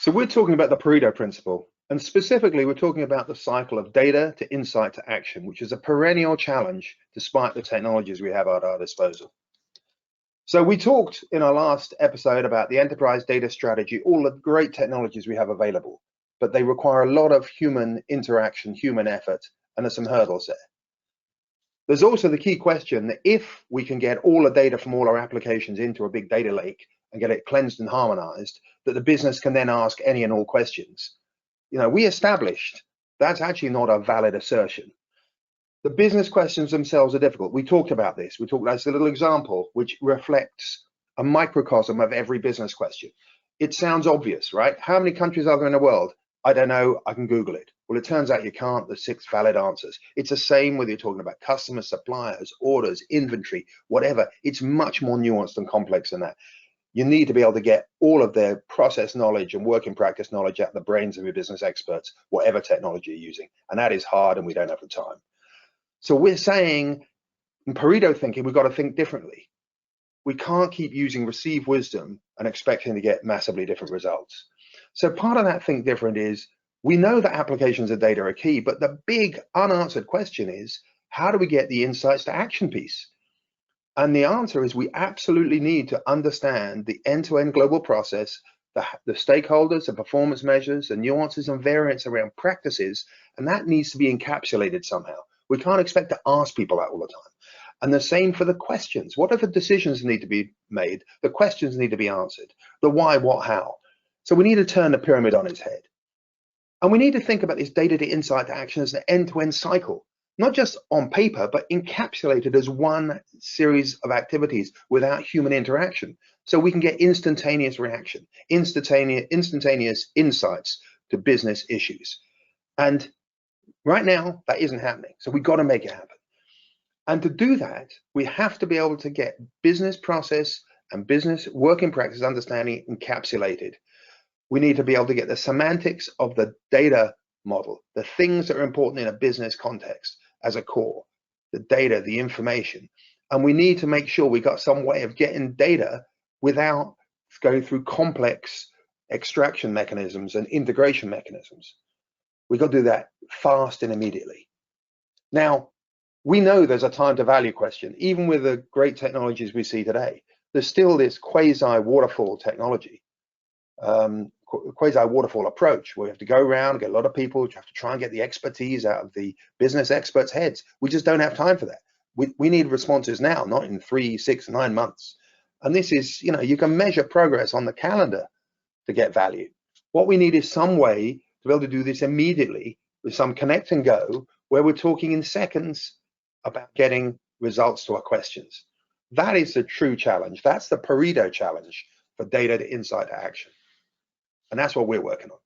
So we're talking about the Pareto principle, and specifically we're talking about the cycle of data to insight to action, which is a perennial challenge despite the technologies we have at our disposal. So we talked in our last episode about the enterprise data strategy, all the great technologies we have available, but they require a lot of human interaction, human effort, and there's some hurdles there. There's also the key question that if we can get all the data from all our applications into a big data lake and get it cleansed and harmonized, that the business can then ask any and all questions. We established that's actually not a valid assertion. The business questions themselves are difficult. We talked about this. We talked about this, a little example which reflects a microcosm of every business question. It sounds obvious, right? How many countries are there in the world? I don't know, I can Google it. Well, it turns out you can't. There's 6 valid answers. It's the same whether you're talking about customers, suppliers, orders, inventory, whatever. It's much more nuanced and complex than that. You need to be able to get all of their process knowledge and working practice knowledge out of the brains of your business experts, whatever technology you're using. And that is hard, and we don't have the time. So we're saying, in Pareto thinking, we've got to think differently. We can't keep using received wisdom and expecting to get massively different results. So part of that think different is, we know that applications of data are key, but the big unanswered question is, how do we get the insights to action piece? And the answer is we absolutely need to understand the end-to-end global process, the stakeholders, the performance measures, the nuances and variants around practices, and that needs to be encapsulated somehow. We can't expect to ask people that all the time. And the same for the questions. What are the decisions need to be made? The questions need to be answered. The why, what, how. So we need to turn the pyramid on its head. And we need to think about this data to insight to action as an end-to-end cycle, not just on paper, but encapsulated as one series of activities without human interaction. So we can get instantaneous reaction, instantaneous insights to business issues. And right now, that isn't happening. So we've got to make it happen. And to do that, we have to be able to get business process and business working practice understanding encapsulated. We need to be able to get the semantics of the data model, the things that are important in a business context as a core, the data, the information. And we need to make sure we got some way of getting data without going through complex extraction mechanisms and integration mechanisms. We've got to do that fast and immediately. Now, we know there's a time to value question. Even with the great technologies we see today, there's still this quasi-waterfall technology, quasi-waterfall approach where we have to go around, get a lot of people, we have to try and get the expertise out of the business experts' heads. We just don't have time for that. We need responses now, not in 3, 6, 9 months. And this is, you can measure progress on the calendar to get value. What we need is some way to be able to do this immediately with some connect and go, where we're talking in seconds about getting results to our questions. That is the true challenge. That's the Pareto challenge for data to insight to action. And that's what we're working on.